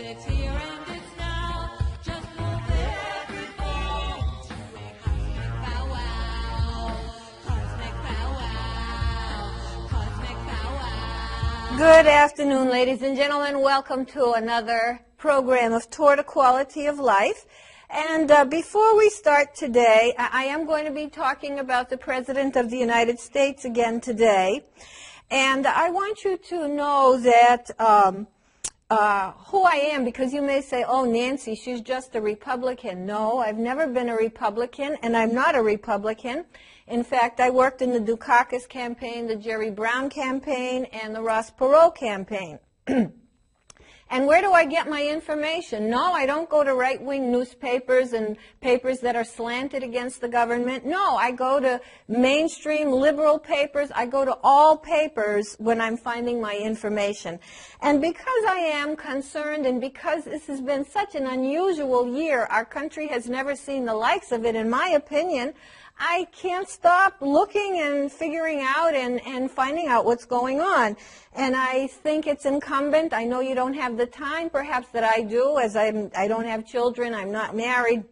it's here and it's now. Just move every bone. Cosmic powwow, cosmic powwow, cosmic powwow. Good afternoon, ladies and gentlemen. Welcome to another program of Toward Equality of Life. And before we start today, I am going to be talking about the President of the United States again today. And I want you to know that who I am, because you may say, oh, Nancy, she's just a Republican. No, I've never been a Republican, and I'm not a Republican. In fact, I worked in the Dukakis campaign, the Jerry Brown campaign, and the Ross Perot campaign. And where do I get my information? No, I don't go to right-wing newspapers and papers that are slanted against the government. No, I go to mainstream liberal papers. I go to all papers when I'm finding my information. And because I am concerned and because this has been such an unusual year, our country has never seen the likes of it, in my opinion, I can't stop looking and figuring out and finding out what's going on. And I think it's incumbent. I know you don't have the time, perhaps, that I do, as I don't have children, I'm not married,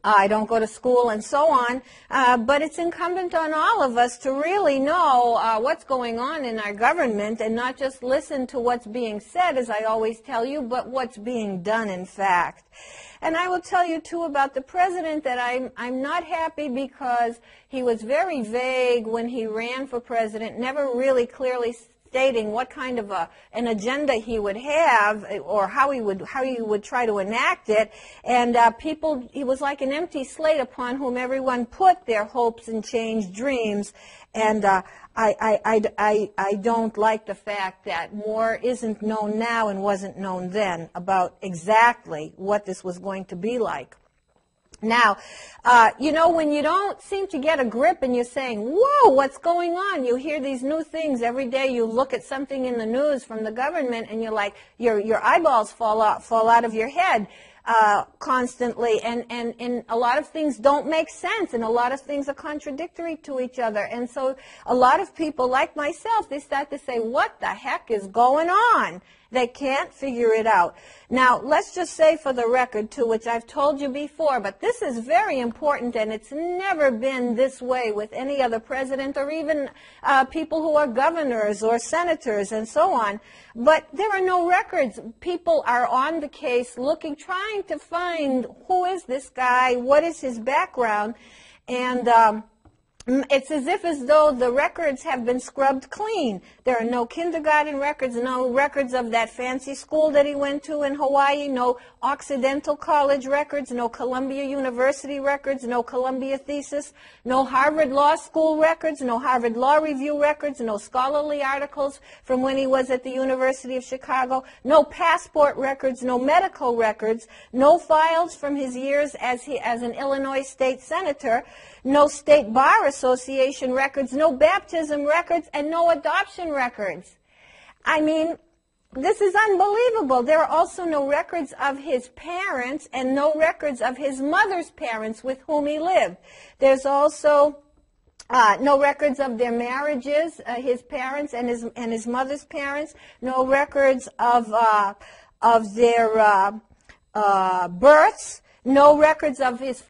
I don't go to school, and so on. But it's incumbent on all of us to really know what's going on in our government and not just listen to what's being said, as I always tell you, but what's being done, in fact. And I will tell you, too, about the president that I'm not happy because he was very vague when he ran for president, never really clearly stating what kind of an agenda he would have or how he would try to enact it. And he was like an empty slate upon whom everyone put their hopes and changed dreams. And I don't like the fact that more isn't known now and wasn't known then about exactly what this was going to be like. Now, you know, when you don't seem to get a grip and you're saying, whoa, what's going on? You hear these new things every day. You look at something in the news from the government and you're like, your eyeballs fall out of your head constantly. And a lot of things don't make sense, and a lot of things are contradictory to each other. And so a lot of people, like myself, they start to say, what the heck is going on? They can't figure it out. Now, let's just say for the record, too, which I've told you before, but this is very important, and it's never been this way with any other president or even people who are governors or senators and so on. But there are no records. People are on the case looking, trying to find who is this guy, what is his background, and it's as though the records have been scrubbed clean. There are no kindergarten records, no records of that fancy school that he went to in Hawaii, no Occidental College records, no Columbia University records, no Columbia thesis, no Harvard Law School records, no Harvard Law Review records, no scholarly articles from when he was at the University of Chicago, no passport records, no medical records, no files from his years as an Illinois state senator, no state bar association records, no baptism records, and no adoption records. I mean, this is unbelievable. There are also no records of his parents and no records of his mother's parents with whom he lived. There's also no records of their marriages, his parents and his mother's parents, no records of their births, no records of his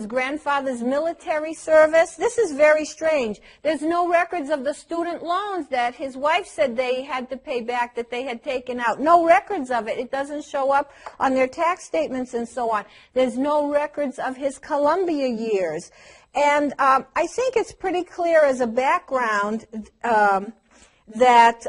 grandfather's military service. This is very strange. There's no records of the student loans that his wife said they had to pay back, that they had taken out. No records of it. It doesn't show up on their tax statements and so on. There's no records of his Columbia years. And I think it's pretty clear as a background that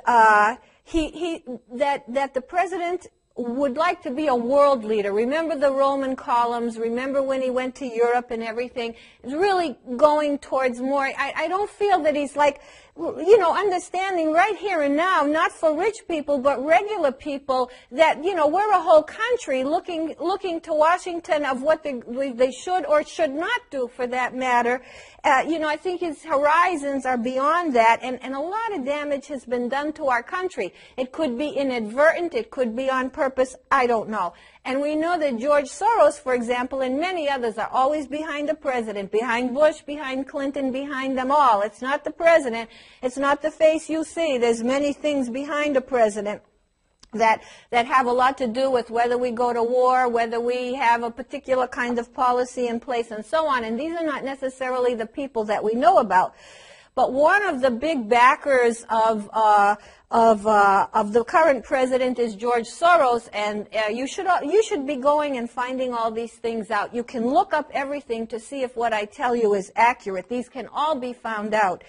the president would like to be a world leader. Remember the Roman columns, remember when he went to Europe and everything. It's really going towards more. I don't feel that he's like, you know, understanding right here and now, not for rich people, but regular people, that, you know, we're a whole country looking to Washington of what they should or should not do, for that matter. You know, I think his horizons are beyond that, and a lot of damage has been done to our country. It could be inadvertent, it could be on purpose, I don't know. And we know that George Soros, for example, and many others are always behind the president, behind Bush, behind Clinton, behind them all. It's not the president. It's not the face you see. There's many things behind a president. that have a lot to do with whether we go to war, whether we have a particular kind of policy in place, and so on. And these are not necessarily the people that we know about. But one of the big backers of the current president is George Soros, and you should be going and finding all these things out. You can look up everything to see if what I tell you is accurate. These can all be found out.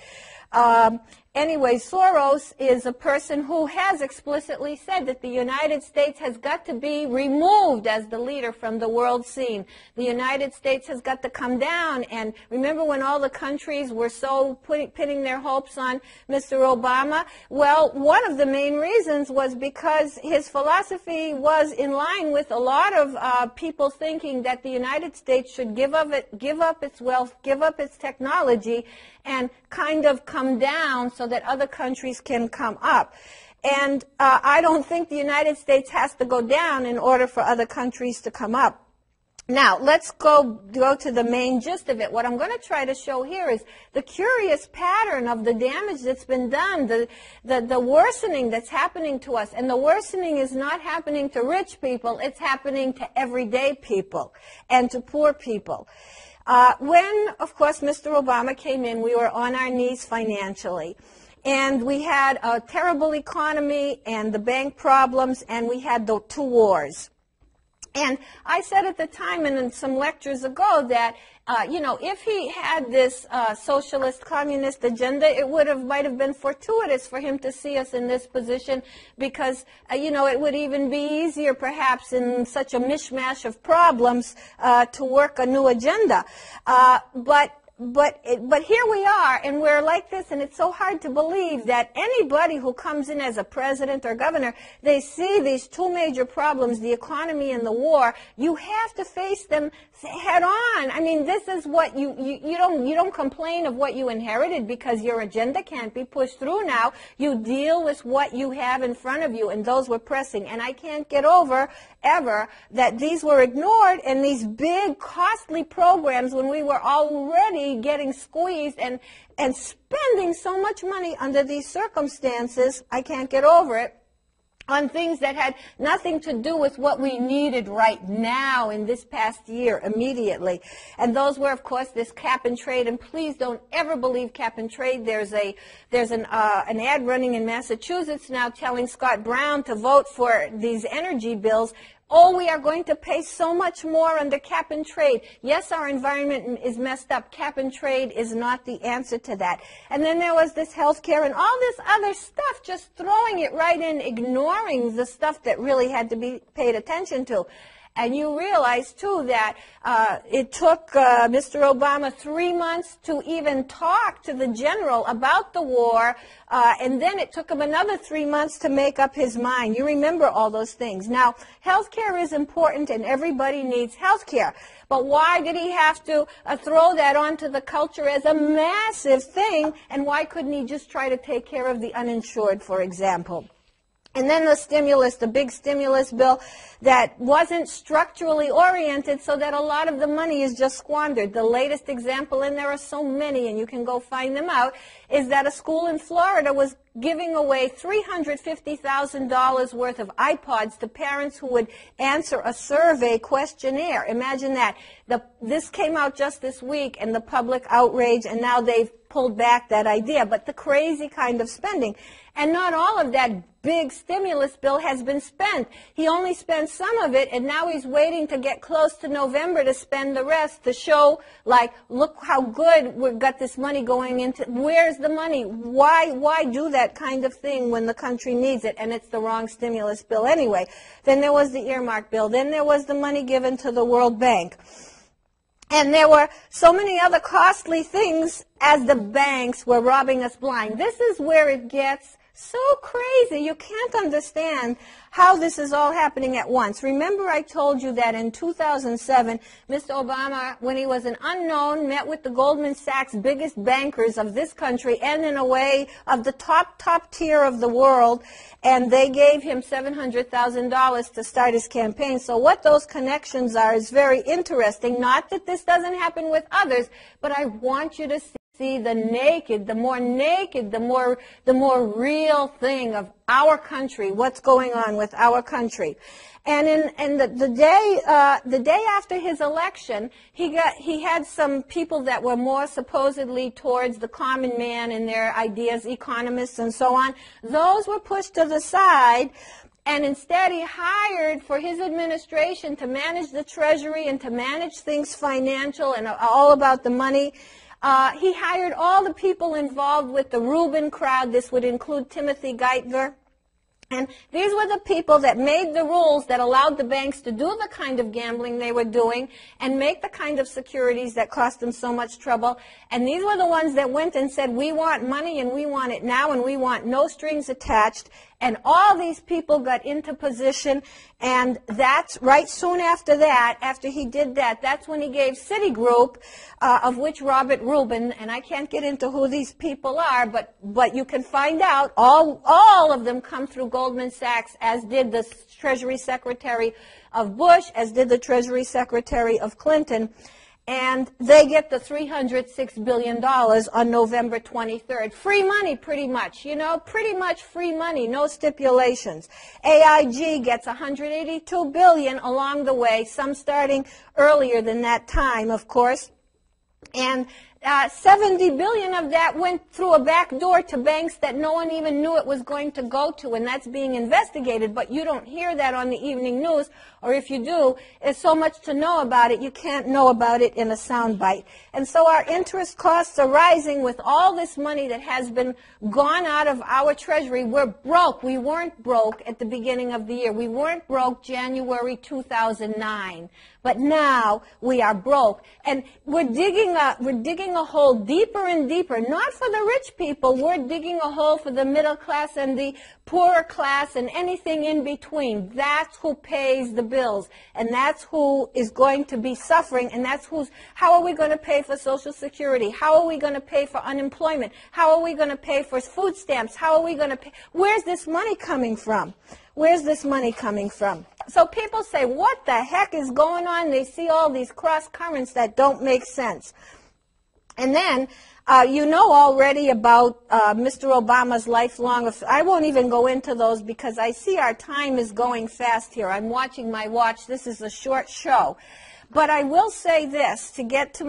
Anyway, Soros is a person who has explicitly said that the United States has got to be removed as the leader from the world scene. The United States has got to come down. And remember when all the countries were so pinning their hopes on Mr. Obama? Well, one of the main reasons was because his philosophy was in line with a lot of people thinking that the United States should give up its wealth, give up its technology, and kind of come down so that other countries can come up. And I don't think the United States has to go down in order for other countries to come up. Now, let's go to the main gist of it. What I'm going to try to show here is the curious pattern of the damage that's been done, the worsening that's happening to us. And the worsening is not happening to rich people, it's happening to everyday people and to poor people. When, of course, Mr. Obama came in, we were on our knees financially. And we had a terrible economy and the bank problems, and we had the two wars. And I said at the time and in some lectures ago that, if he had this socialist communist agenda, it might have been fortuitous for him to see us in this position because, it would even be easier perhaps in such a mishmash of problems to work a new agenda. But here we are, and we're like this, and it's so hard to believe that anybody who comes in as a president or governor, they see these two major problems, the economy and the war. You have to face them head on. I mean, this is what you don't complain of what you inherited because your agenda can't be pushed through now. You deal with what you have in front of you, and those were pressing. And I can't get over ever that these were ignored, and these big costly programs when we were already getting squeezed and spending so much money under these circumstances, I can't get over it, on things that had nothing to do with what we needed right now in this past year immediately. And those were, of course, this cap and trade. And please don't ever believe cap and trade. There's an ad running in Massachusetts now telling Scott Brown to vote for these energy bills. Oh, we are going to pay so much more under cap and trade. Yes, our environment is messed up. Cap and trade is not the answer to that. And then there was this health care and all this other stuff, just throwing it right in, ignoring the stuff that really had to be paid attention to. And you realize, too, that it took Mr. Obama 3 months to even talk to the general about the war, and then it took him another 3 months to make up his mind. You remember all those things. Now, health care is important, and everybody needs health care. But why did he have to throw that onto the culture as a massive thing, and why couldn't he just try to take care of the uninsured, for example? And then the big stimulus bill that wasn't structurally oriented so that a lot of the money is just squandered. The latest example, and there are so many, and you can go find them out, is that a school in Florida was giving away $350,000 worth of iPods to parents who would answer a survey questionnaire. Imagine that. This came out just this week, and the public outrage, and now they've pulled back that idea. But the crazy kind of spending. And not all of that big stimulus bill has been spent. He only spent some of it, and now he's waiting to get close to November to spend the rest to show, like, look how good we've got this money going into. Where's the money? Why do that kind of thing when the country needs it? And it's the wrong stimulus bill anyway. Then there was the earmark bill. Then there was the money given to the World Bank. And there were so many other costly things as the banks were robbing us blind. This is where it gets so crazy. You can't understand how this is all happening at once. Remember I told you that in 2007, Mr. Obama, when he was an unknown, met with the Goldman Sachs biggest bankers of this country and in a way of the top tier of the world, and they gave him $700,000 to start his campaign. So what those connections are is very interesting. Not that this doesn't happen with others, but I want you to see see the more real thing of our country, what's going on with our country. And in the day after his election, he had some people that were more supposedly towards the common man and their ideas, economists and so on. Those were pushed to the side. And instead, he hired for his administration to manage the Treasury and to manage things financial and all about the money. He hired all the people involved with the Rubin crowd. This would include Timothy Geithner. And these were the people that made the rules that allowed the banks to do the kind of gambling they were doing and make the kind of securities that cost them so much trouble. And these were the ones that went and said, we want money and we want it now and we want no strings attached. And all these people got into position, and that's right soon after that, after he did that, that's when he gave Citigroup, of which Robert Rubin, and I can't get into who these people are, but you can find out, all of them come through Goldman Sachs, as did the Treasury Secretary of Bush, as did the Treasury Secretary of Clinton. And they get the $306 billion on November 23rd. Free money, pretty much, pretty much free money, no stipulations. AIG gets $182 billion along the way, some starting earlier than that time, of course. And $70 billion of that went through a back door to banks that no one even knew it was going to go to, and that's being investigated, but you don't hear that on the evening news, or if you do, there's so much to know about it, you can't know about it in a soundbite. And so our interest costs are rising with all this money that has been gone out of our Treasury. We're broke. We weren't broke at the beginning of the year. We weren't broke January 2009. But now we are broke, and we're digging a hole deeper and deeper, not for the rich people. We're digging a hole for the middle class and the poorer class and anything in between. That's who pays the bills, and that's who is going to be suffering, and how are we going to pay for Social Security? How are we going to pay for unemployment? How are we going to pay for food stamps? How are we going to pay? Where's this money coming from? Where's this money coming from? So people say, what the heck is going on? They see all these cross currents that don't make sense. And then, you know already about Mr. Obama's lifelong I won't even go into those because I see our time is going fast here. I'm watching my watch. This is a short show. But I will say this, to get to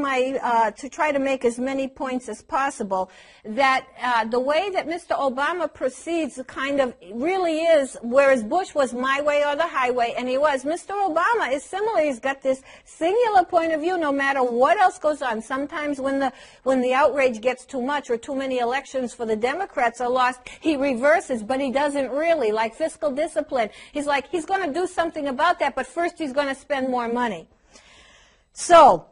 to try to make as many points as possible, that the way that Mr. Obama proceeds kind of really is, whereas Bush was my way or the highway, and he was, Mr. Obama is similar. He's got this singular point of view no matter what else goes on. Sometimes when the outrage gets too much or too many elections for the Democrats are lost, he reverses, but he doesn't really, like fiscal discipline. He's like, he's going to do something about that, but first he's going to spend more money. So,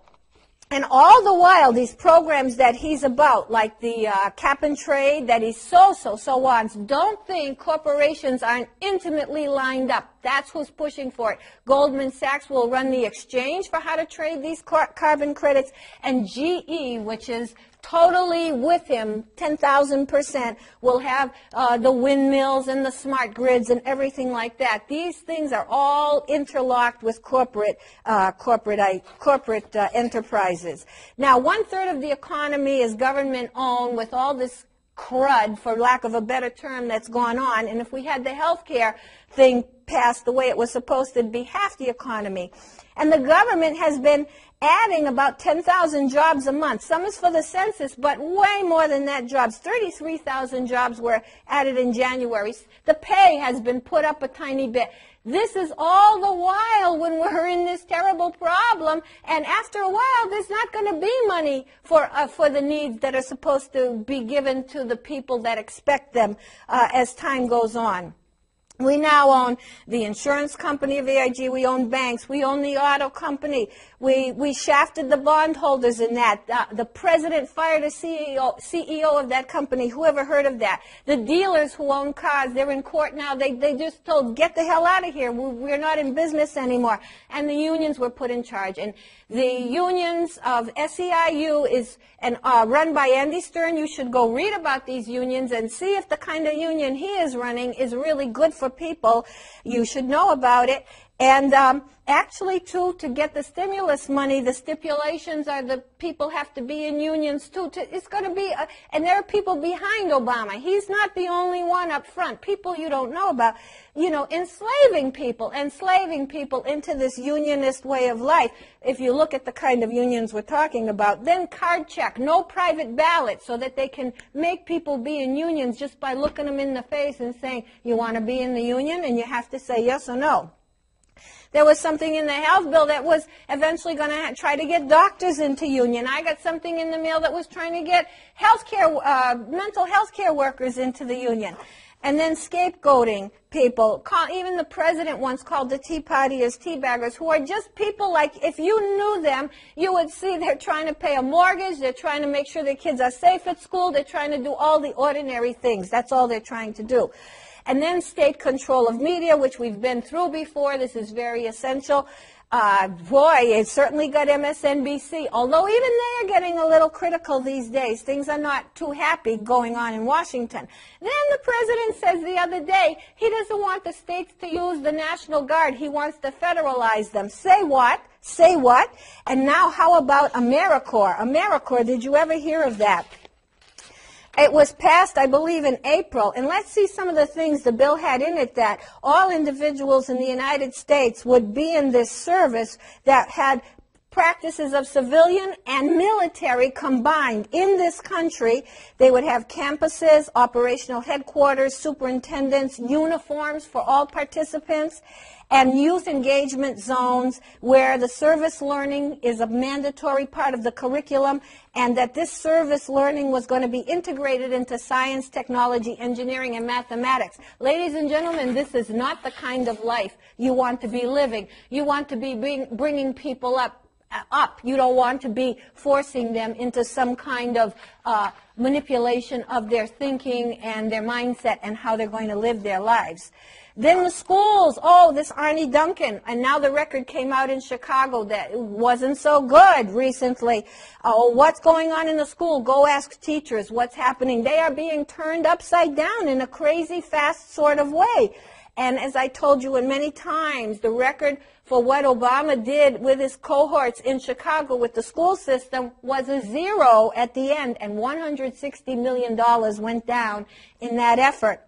and all the while, these programs that he's about, like the cap and trade that he's so wants, don't think corporations aren't intimately lined up. That's who's pushing for it. Goldman Sachs will run the exchange for how to trade these carbon credits, and GE, which is totally with him, 10,000%, will have the windmills and the smart grids and everything like that. These things are all interlocked with corporate enterprises. Now, 1/3 of the economy is government-owned with all this crud, for lack of a better term, that's gone on. And if we had the health care thing passed the way it was supposed to, it'd be half the economy. And the government has been adding about 10,000 jobs a month. Some is for the census, but way more than that jobs. 33,000 jobs were added in January. The pay has been put up a tiny bit. This is all the while when we're in this terrible problem, and after a while there's not going to be money for the needs that are supposed to be given to the people that expect them as time goes on. We now own the insurance company of AIG. We own banks. We own the auto company. We shafted the bondholders in that. The president fired a CEO of that company. Who ever heard of that? The dealers who own cars, they're in court now. They just told, get the hell out of here. We're not in business anymore. And the unions were put in charge. And the unions of SEIU is run by Andy Stern. You should go read about these unions and see if the kind of union he is running is really good for people. You should know about it. And actually, too, to get the stimulus money, the stipulations are the people have to be in unions, too. It's going to be, and there are people behind Obama. He's not the only one up front. People you don't know about, you know, enslaving people into this unionist way of life. If you look at the kind of unions we're talking about, then card check, no private ballot, so that they can make people be in unions just by looking them in the face and saying, you want to be in the union? And you have to say yes or no. There was something in the health bill that was eventually going to try to get doctors into union. I got something in the mail that was trying to get mental health care workers into the union. And then scapegoating people. Even the president once called the Tea Partyers teabaggers, who are just people like, if you knew them, you would see they're trying to pay a mortgage, they're trying to make sure their kids are safe at school, they're trying to do all the ordinary things. That's all they're trying to do. And then state control of media, which we've been through before. This is very essential. Boy, it certainly got MSNBC, although even they are getting a little critical these days. Things are not too happy going on in Washington. Then the president says the other day he doesn't want the states to use the National Guard. He wants to federalize them. Say what? Say what? And now how about AmeriCorps? AmeriCorps, did you ever hear of that? It was passed, I believe, in April, and let's see some of the things the bill had in it, that all individuals in the United States would be in this service that had practices of civilian and military combined in this country. They would have campuses, operational headquarters, superintendents, uniforms for all participants, and youth engagement zones where the service learning is a mandatory part of the curriculum, and that this service learning was going to be integrated into science, technology, engineering, and mathematics. Ladies and gentlemen, this is not the kind of life you want to be living. You want to be bringing people up. You don't want to be forcing them into some kind of manipulation of their thinking and their mindset and how they're going to live their lives. Then the schools, this Arnie Duncan, and now the record came out in Chicago that it wasn't so good recently. What's going on in the school? Go ask teachers what's happening. They are being turned upside down in a crazy, fast sort of way. And as I told you many times, the record for what Obama did with his cohorts in Chicago with the school system was a zero at the end, and $160 million went down in that effort.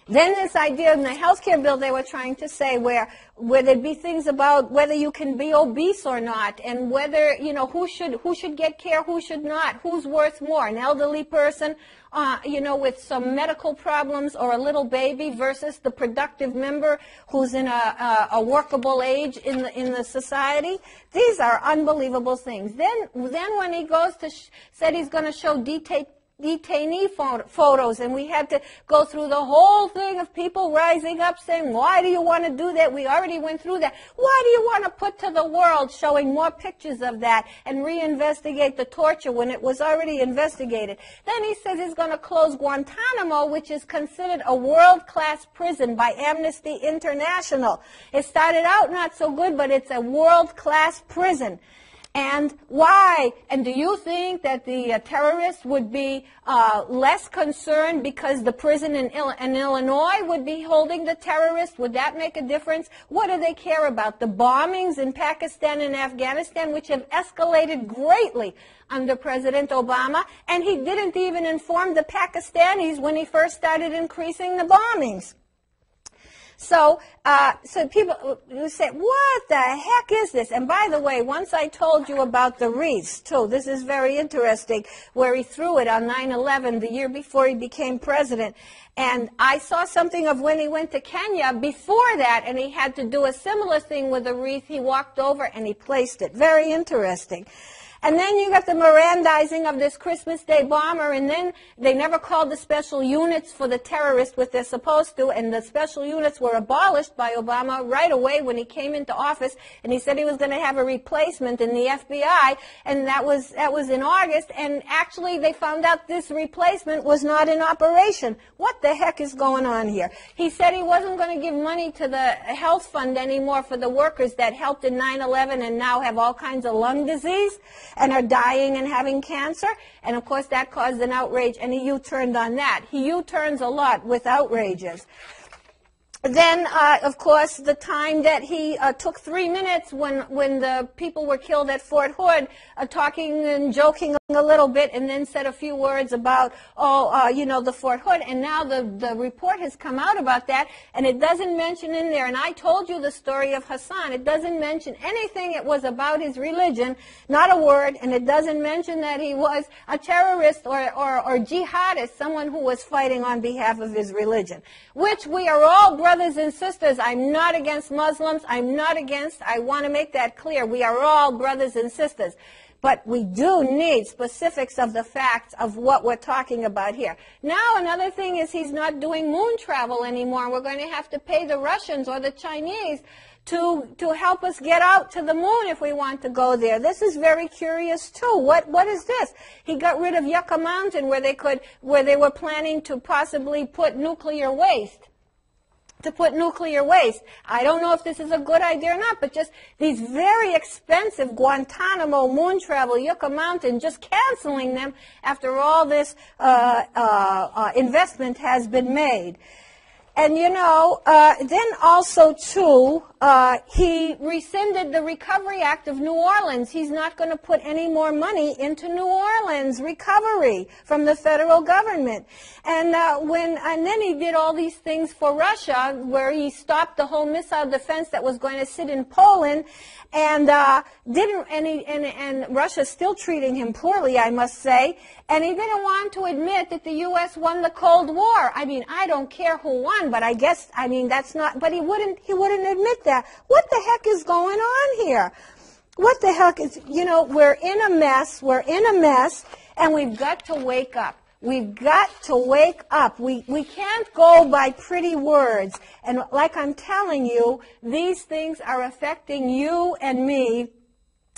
Then this idea in the health care bill they were trying to say where there'd be things about whether you can be obese or not, and whether, you know, who should get care, who should not, who's worth more, an elderly person, with some medical problems, or a little baby versus the productive member who's in a workable age in the society. These are unbelievable things. Then when he goes to said he's going to show detainee photos, and we had to go through the whole thing of people rising up saying, why do you want to do that? We already went through that. Why do you want to put to the world showing more pictures of that and reinvestigate the torture when it was already investigated? Then he says he's going to close Guantanamo, which is considered a world-class prison by Amnesty International. It started out not so good, but it's a world-class prison. And why? And do you think that the terrorists would be less concerned because the prison in Illinois would be holding the terrorists? Would that make a difference? What do they care about? The bombings in Pakistan and Afghanistan, which have escalated greatly under President Obama, and he didn't even inform the Pakistanis when he first started increasing the bombings. So people who say, what the heck is this? And by the way, once I told you about the wreaths, too. This is very interesting, where he threw it on 9/11, the year before he became president. And I saw something of when he went to Kenya before that, and he had to do a similar thing with a wreath. He walked over and he placed it. Very interesting. And then you got the Mirandizing of this Christmas Day bomber, and then they never called the special units for the terrorists, what they're supposed to, and the special units were abolished by Obama right away when he came into office, and he said he was going to have a replacement in the FBI, and that was in August, and actually they found out this replacement was not in operation. What the heck is going on here? He said he wasn't going to give money to the health fund anymore for the workers that helped in 9/11 and now have all kinds of lung disease and are dying and having cancer. And of course that caused an outrage, and he U-turned on that. He U-turns a lot with outrages. Then, of course, the time that he took 3 minutes when the people were killed at Fort Hood, talking and joking a little bit, and then said a few words about, the Fort Hood. And now the report has come out about that, and it doesn't mention in there, and I told you the story of Hassan. It doesn't mention anything. It was about his religion, not a word, and it doesn't mention that he was a terrorist or jihadist, someone who was fighting on behalf of his religion, which we are all brothers and sisters. I'm not against Muslims. I want to make that clear. We are all brothers and sisters. But we do need specifics of the facts of what we're talking about here. Now, another thing is he's not doing moon travel anymore. We're going to have to pay the Russians or the Chinese to help us get out to the moon if we want to go there. This is very curious too. What is this? He got rid of Yucca Mountain where they were planning to possibly put nuclear waste. I don't know if this is a good idea or not, but just these very expensive Guantanamo moon travel, Yucca Mountain, just canceling them after all this investment has been made. And, then also, too, he rescinded the Recovery Act of New Orleans. He's not going to put any more money into New Orleans recovery from the federal government. And then he did all these things for Russia, where he stopped the whole missile defense that was going to sit in Poland, and and Russia's still treating him poorly, I must say. And he didn't want to admit that the U.S. won the Cold War. I mean, I don't care who won, but that's not. But he wouldn't admit that. What the heck is going on here? What the heck is? We're in a mess. And we've got to wake up. We've got to wake up. We can't go by pretty words. And like I'm telling you, these things are affecting you and me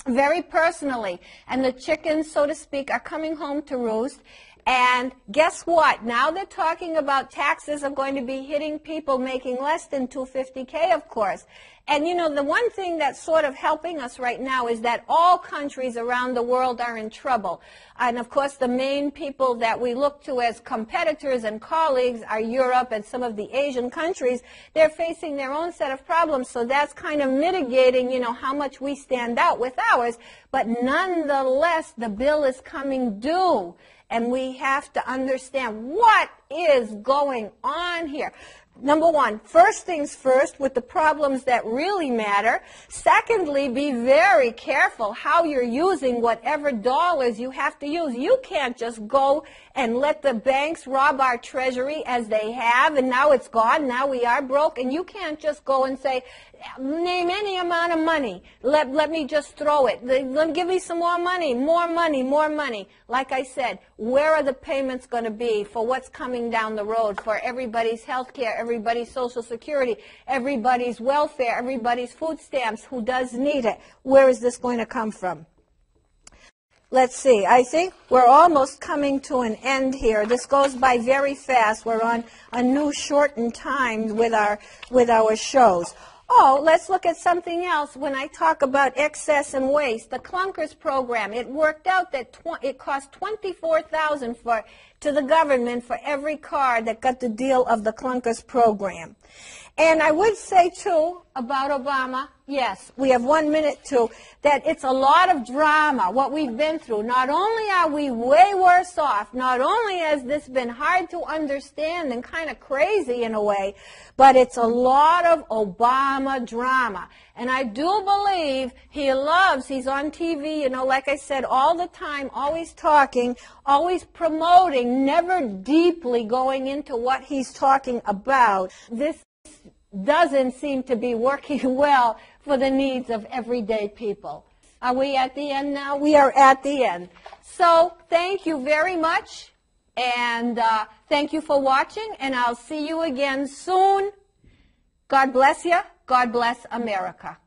very personally. And the chickens, so to speak, are coming home to roost. And guess what? Now they're talking about taxes are going to be hitting people making less than $250K, of course. And, the one thing that's sort of helping us right now is that all countries around the world are in trouble. And, of course, the main people that we look to as competitors and colleagues are Europe and some of the Asian countries. They're facing their own set of problems, so that's kind of mitigating, how much we stand out with ours. But nonetheless, the bill is coming due. And we have to understand what is going on here. Number one, first things first, with the problems that really matter. Secondly, be very careful how you're using whatever dollars you have to use. You can't just go and let the banks rob our treasury as they have, and now it's gone, now we are broke, and you can't just go and say, name any amount of money. Let me just throw it. Give me some more money, more money, more money. Like I said, where are the payments going to be for what's coming down the road, for everybody's health care, everybody's Social Security, everybody's welfare, everybody's food stamps, who does need it? Where is this going to come from? Let's see. I think we're almost coming to an end here. This goes by very fast. We're on a new shortened time with our shows. Oh, let's look at something else. When I talk about excess and waste, the Clunkers program, it worked out that it cost $24,000 to the government for every car that got the deal of the Clunkers program. And I would say, too, about Obama, yes, we have 1 minute, too, that it's a lot of drama, what we've been through. Not only are we way worse off, not only has this been hard to understand and kind of crazy in a way, but it's a lot of Obama drama. And I do believe he's on TV, like I said, all the time, always talking, always promoting, never deeply going into what he's talking about. This doesn't seem to be working well for the needs of everyday people. Are we at the end now? We are at the end. So thank you very much, and thank you for watching, and I'll see you again soon. God bless you. God bless America.